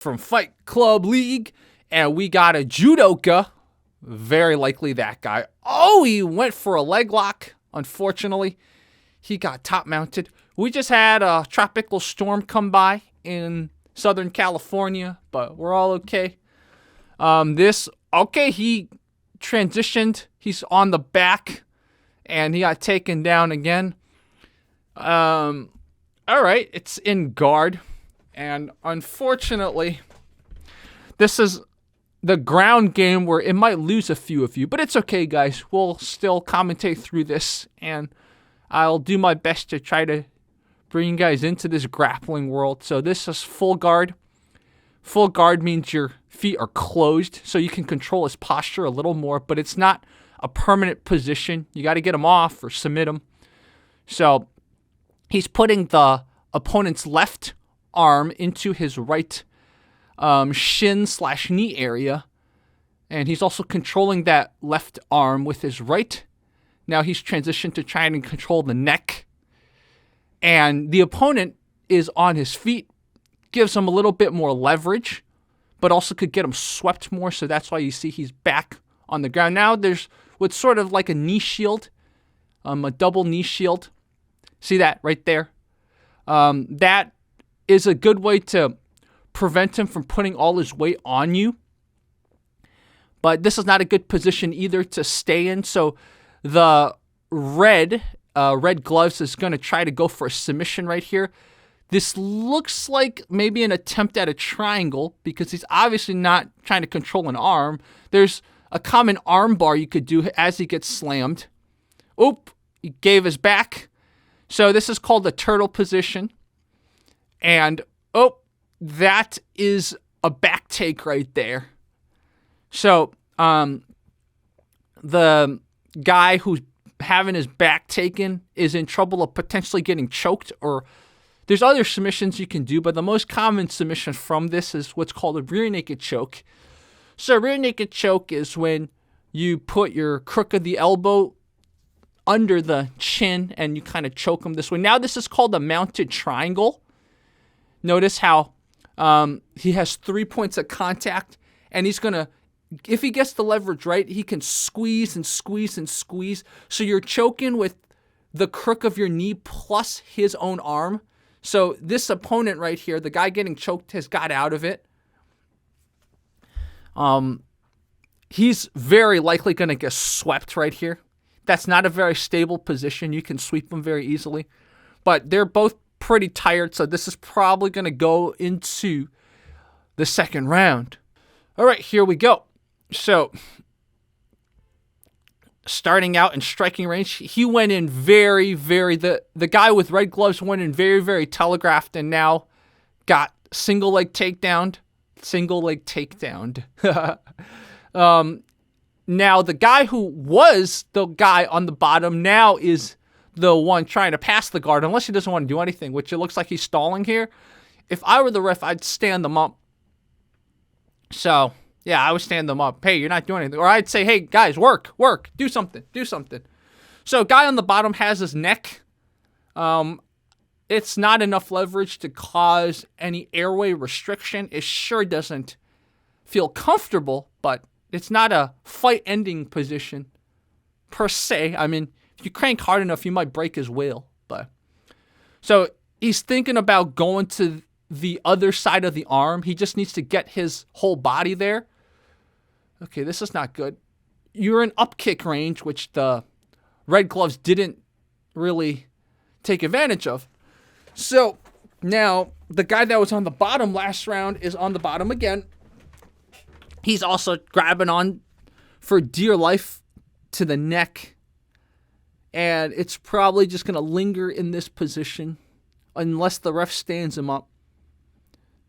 from Fight Club League, and we got a Judoka. Very likely that guy. Oh, he went for a leg lock. Unfortunately, he got top mounted. We just had a tropical storm come by in Southern California, but we're all okay. He transitioned. He's on the back, and he got taken down again. All right, it's in guard, and unfortunately, this is the ground game where it might lose a few of you, but it's okay, guys. We'll still commentate through this, and I'll do my best to try to bring you guys into this grappling world. So this is full guard. Full guard means your feet are closed, so you can control his posture a little more, but it's not a permanent position. You got to get him off or submit him. So he's putting the opponent's left arm into his right shin/knee area, and he's also controlling that left arm with his right. Now he's transitioned to trying to control the neck, and the opponent is on his feet, gives him a little bit more leverage, but also could get him swept more, so that's why you see he's back on the ground. Now there's what's sort of like a knee shield, a double knee shield. See that right there? That is a good way to prevent him from putting all his weight on you. But this is not a good position either to stay in. So the red gloves is going to try to go for a submission right here. This looks like maybe an attempt at a triangle because he's obviously not trying to control an arm. There's a common arm bar you could do as he gets slammed. Oop, he gave his back. So this is called the turtle position. And, that is a back take right there. So the guy who's having his back taken is in trouble of potentially getting choked, or there's other submissions you can do, but the most common submission from this is what's called a rear naked choke. So a rear naked choke is when you put your crook of the elbow under the chin and you kind of choke him this way. Now this is called a mounted triangle. Notice how he has 3 points of contact, and he's going to, if he gets the leverage right, he can squeeze and squeeze and squeeze. So you're choking with the crook of your knee plus his own arm. So this opponent right here, the guy getting choked, has got out of it. He's very likely going to get swept right here. That's not a very stable position. You can sweep him very easily. But they're both pretty tired, so this is probably going to go into the second round. All right, here we go. So, starting out in striking range, he went in the guy with red gloves went in very telegraphed, and now got single leg takedown. Now, the guy who was the guy on the bottom now is the one trying to pass the guard, unless he doesn't want to do anything, which it looks like he's stalling here. If I were the ref, I'd stand them up. So, yeah, I would stand them up. Hey, you're not doing anything. Or I'd say, hey, guys, work, do something. So, guy on the bottom has his neck. It's not enough leverage to cause any airway restriction. It sure doesn't feel comfortable, but it's not a fight-ending position per se. I mean, if you crank hard enough, you might break his will. But so he's thinking about going to the other side of the arm. He just needs to get his whole body there. Okay, this is not good. You're in up kick range, which the red gloves didn't really take advantage of. So now the guy that was on the bottom last round is on the bottom again. He's also grabbing on for dear life to the neck. And it's probably just going to linger in this position unless the ref stands him up.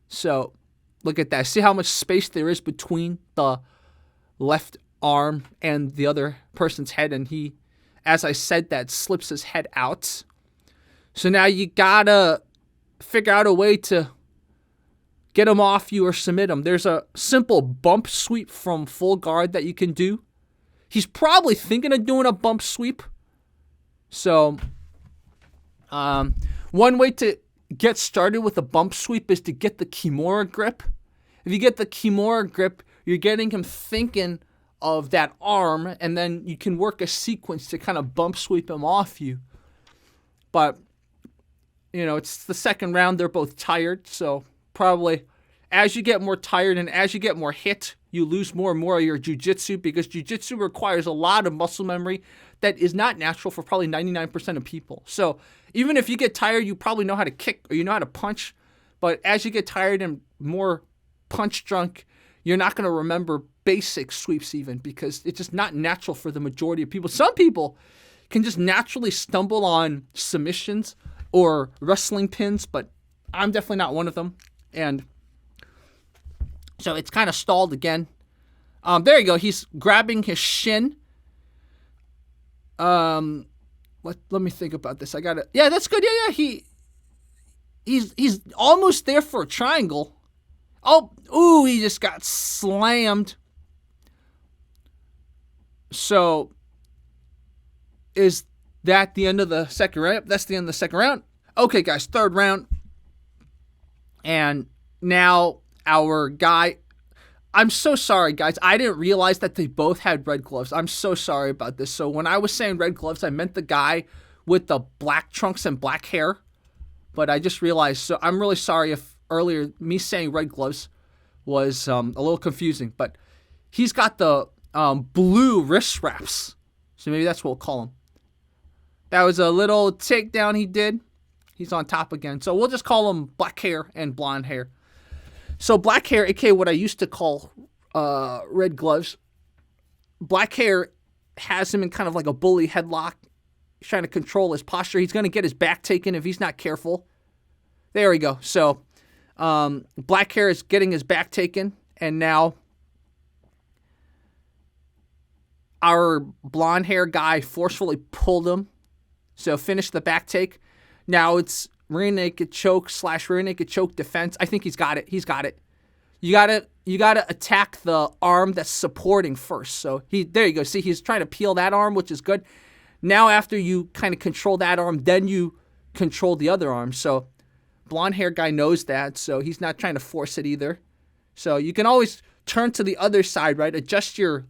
So, look at that. See how much space there is between the left arm and the other person's head? And he, as I said, that slips his head out. So now you got to figure out a way to get him off you or submit him. There's a simple bump sweep from full guard that you can do. He's probably thinking of doing a bump sweep. So, one way to get started with a bump sweep is to get the Kimura grip. If you get the Kimura grip, you're getting him thinking of that arm, and then you can work a sequence to kind of bump sweep him off you. But, it's the second round. They're both tired, so probably as you get more tired and as you get more hit, you lose more and more of your jiu-jitsu, because jiu-jitsu requires a lot of muscle memory that is not natural for probably 99% of people. So even if you get tired, you probably know how to kick or you know how to punch. But as you get tired and more punch drunk, you're not going to remember basic sweeps even, because it's just not natural for the majority of people. Some people can just naturally stumble on submissions or wrestling pins, but I'm definitely not one of them. And so it's kind of stalled again. There you go. He's grabbing his shin. Let me think about this. Yeah, that's good. Yeah. He's almost there for a triangle. He just got slammed. So, is that the end of the second round? That's the end of the second round. Okay, guys, third round. And now our guy... I'm so sorry, guys. I didn't realize that they both had red gloves. I'm so sorry about this. So when I was saying red gloves, I meant the guy with the black trunks and black hair. But I just realized, so I'm really sorry if earlier me saying red gloves was a little confusing. But he's got the blue wrist wraps. So maybe that's what we'll call him. That was a little takedown he did. He's on top again. So we'll just call him black hair and blonde hair. So black hair, aka what I used to call red gloves. Black hair has him in kind of like a bully headlock. He's trying to control his posture. He's going to get his back taken if he's not careful. There we go. So black hair is getting his back taken. And now our blonde hair guy forcefully pulled him. So finish the back take. Now it's rear naked choke / rear naked choke defense. I think he's got it. He's got it. You gotta attack the arm that's supporting first. So there you go. See, he's trying to peel that arm, which is good. Now after you kind of control that arm, then you control the other arm. So blonde hair guy knows that, so he's not trying to force it either. So you can always turn to the other side, right? Adjust your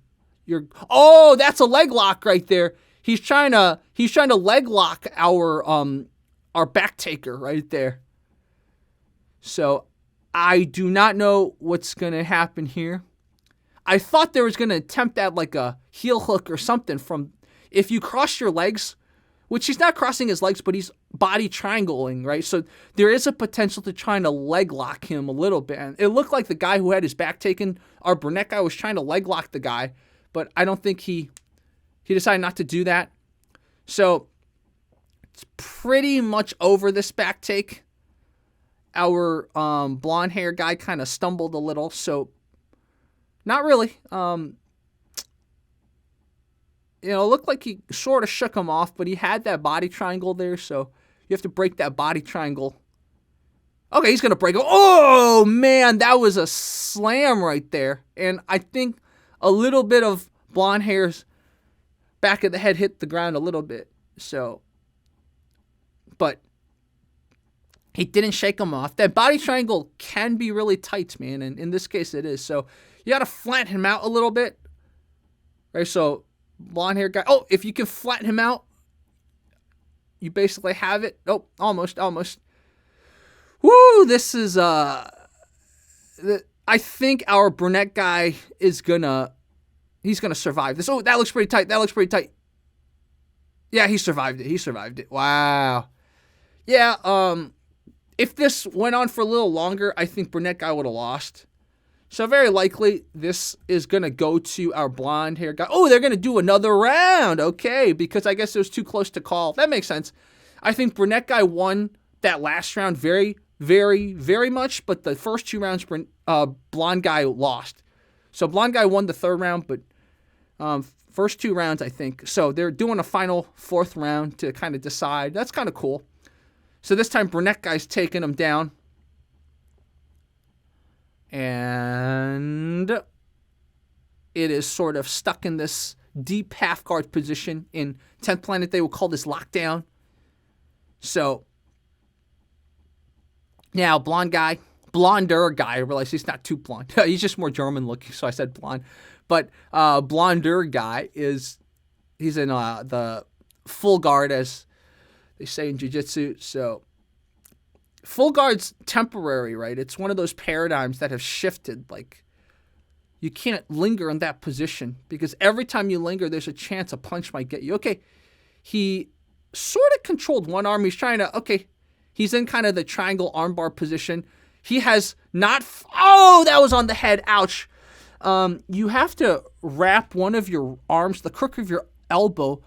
oh, that's a leg lock right there. He's trying to leg lock our back taker right there. So I do not know what's going to happen here. I thought there was going to attempt at like a heel hook or something from if you cross your legs, which he's not crossing his legs, but he's body triangling, right? So there is a potential to trying to leg lock him a little bit. And it looked like the guy who had his back taken, our brunette guy, was trying to leg lock the guy, but I don't think he decided not to do that. So it's pretty much over this back take. Our blonde hair guy kind of stumbled a little, so not really. It looked like he sort of shook him off, but he had that body triangle there, so you have to break that body triangle. Okay, he's going to break it. Oh, man, that was a slam right there. And I think a little bit of blonde hair's back of the head hit the ground a little bit. So, but he didn't shake him off. That body triangle can be really tight, man, and in this case it is. So you got to flatten him out a little bit. Right, so blonde hair guy. Oh, if you can flatten him out, you basically have it. Oh, almost. Woo, this is, I think our brunette guy is he's gonna survive this. Oh, that looks pretty tight. Yeah, he survived it. Wow. Yeah, if this went on for a little longer, I think brunette guy would have lost. So very likely this is going to go to our blonde hair guy. Oh, they're going to do another round. Okay, because I guess it was too close to call. That makes sense. I think brunette guy won that last round very, very, very much, but the first two rounds, blonde guy lost. So blonde guy won the third round, but first two rounds, I think. So they're doing a final fourth round to kind of decide. That's kind of cool. So this time brunette guy's taking him down. And it is sort of stuck in this deep half guard position. In 10th Planet, they will call this lockdown. So now blonde guy blonder guy. I realize he's not too blonde. He's just more German looking, so I said blonde. But blonder guy he's in the full guard, as they say in jiu-jitsu. So full guard's temporary, right? It's one of those paradigms that have shifted. Like, you can't linger in that position because every time you linger, there's a chance a punch might get you. Okay, he sort of controlled one arm. He's trying to, he's in kind of the triangle armbar position. He has not, that was on the head. Ouch. You have to wrap one of your arms, the crook of your elbow,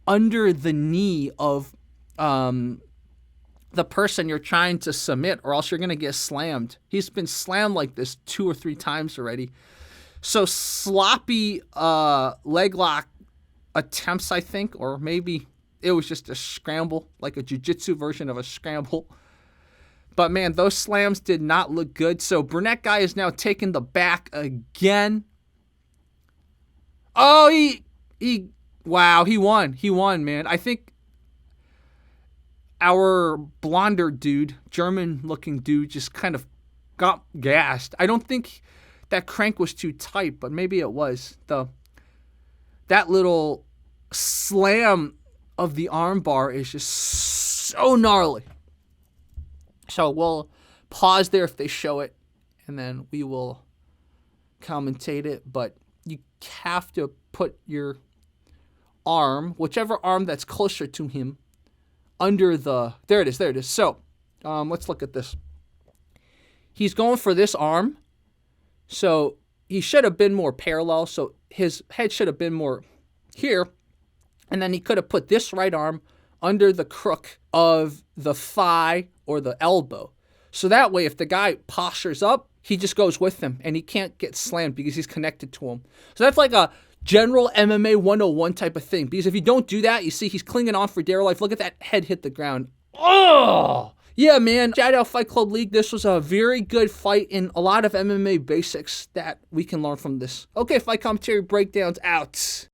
under the knee of the person you're trying to submit, or else you're going to get slammed. He's been slammed like this 2 or 3 times already. So sloppy leg lock attempts, I think, or maybe it was just a scramble, like a jiu-jitsu version of a scramble. But man, those slams did not look good. So brunette guy is now taking the back again. Oh, he won. He won, man. I think our blonder dude, German-looking dude, just kind of got gassed. I don't think that crank was too tight, but maybe it was. That little slam of the arm bar is just so gnarly. So we'll pause there if they show it, and then we will commentate it. But you have to put your arm, whichever arm that's closer to him, under the... There it is. So let's look at this. He's going for this arm. So he should have been more parallel. So his head should have been more here. And then he could have put this right arm under the crook of the thigh or the elbow. So that way, if the guy postures up, he just goes with him and he can't get slammed because he's connected to him. So that's like a general MMA 101 type of thing. Because if you don't do that, you see he's clinging on for dear life. Look at that head hit the ground. Oh! Yeah, man. Shoutout Fight Club League. This was a very good fight in a lot of MMA basics that we can learn from this. Okay, fight commentary breakdowns out.